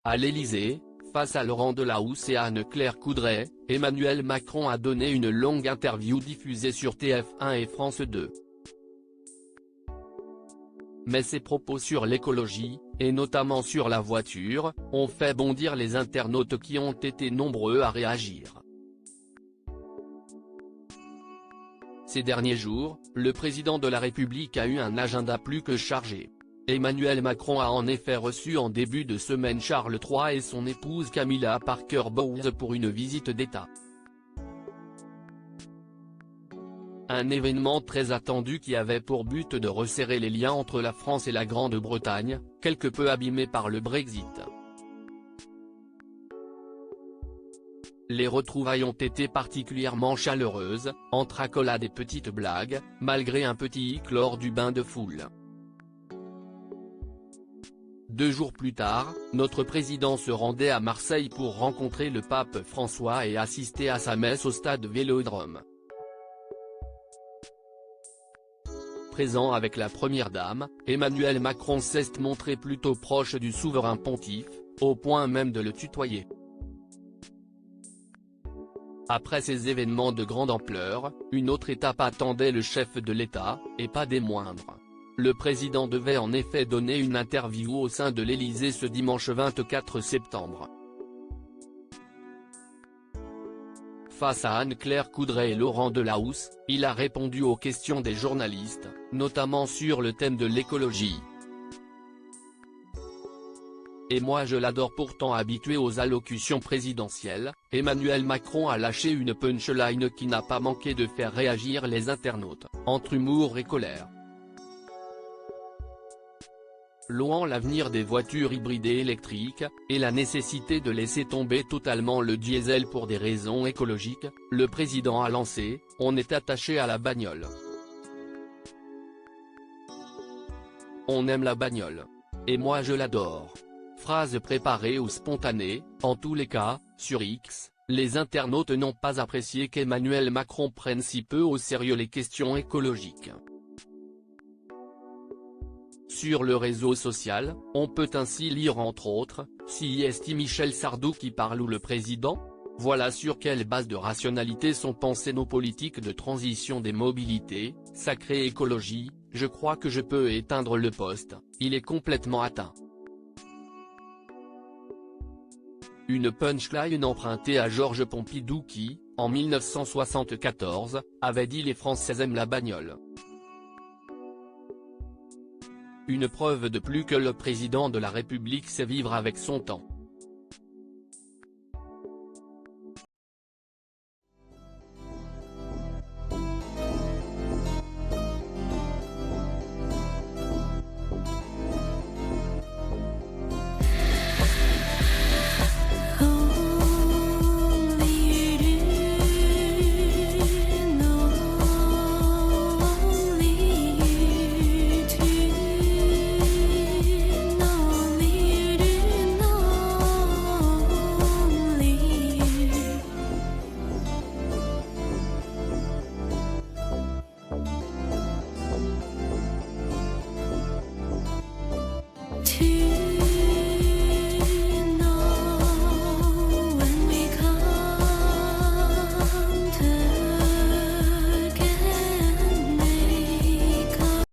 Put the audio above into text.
À l'Élysée, face à Laurent Delahousse et Anne-Claire Coudray, Emmanuel Macron a donné une longue interview diffusée sur TF1 et France 2. Mais ses propos sur l'écologie, et notamment sur la voiture, ont fait bondir les internautes qui ont été nombreux à réagir. Ces derniers jours, le président de la République a eu un agenda plus que chargé. Emmanuel Macron a en effet reçu en début de semaine Charles III et son épouse Camilla Parker Bowles pour une visite d'État. Un événement très attendu qui avait pour but de resserrer les liens entre la France et la Grande-Bretagne, quelque peu abîmés par le Brexit. Les retrouvailles ont été particulièrement chaleureuses, entre accolades et petites blagues, malgré un petit hic lors du bain de foule. 2 jours plus tard, notre président se rendait à Marseille pour rencontrer le pape François et assister à sa messe au stade Vélodrome. Présent avec la première dame, Emmanuel Macron s'est montré plutôt proche du souverain pontife, au point même de le tutoyer. Après ces événements de grande ampleur, une autre étape attendait le chef de l'État, et pas des moindres. Le président devait en effet donner une interview au sein de l'Élysée ce dimanche 24 septembre. Face à Anne-Claire Coudray et Laurent Delahousse, il a répondu aux questions des journalistes, notamment sur le thème de l'écologie. Et moi je l'adore. Pourtant habitué aux allocutions présidentielles, Emmanuel Macron a lâché une punchline qui n'a pas manqué de faire réagir les internautes, entre humour et colère. Louant l'avenir des voitures hybrides et électriques, et la nécessité de laisser tomber totalement le diesel pour des raisons écologiques, le président a lancé « On est attaché à la bagnole. On aime la bagnole. Et moi je l'adore ». Phrase préparée ou spontanée, en tous les cas, sur X, les internautes n'ont pas apprécié qu'Emmanuel Macron prenne si peu au sérieux les questions écologiques. Sur le réseau social, on peut ainsi lire entre autres, si est Michel Sardou qui parle ou le président ? Voilà sur quelle base de rationalité sont pensées nos politiques de transition des mobilités, sacrée écologie, je crois que je peux éteindre le poste, il est complètement atteint. Une punchline empruntée à Georges Pompidou qui, en 1974, avait dit « Les Français aiment la bagnole ». Une preuve de plus que le président de la République sait vivre avec son temps.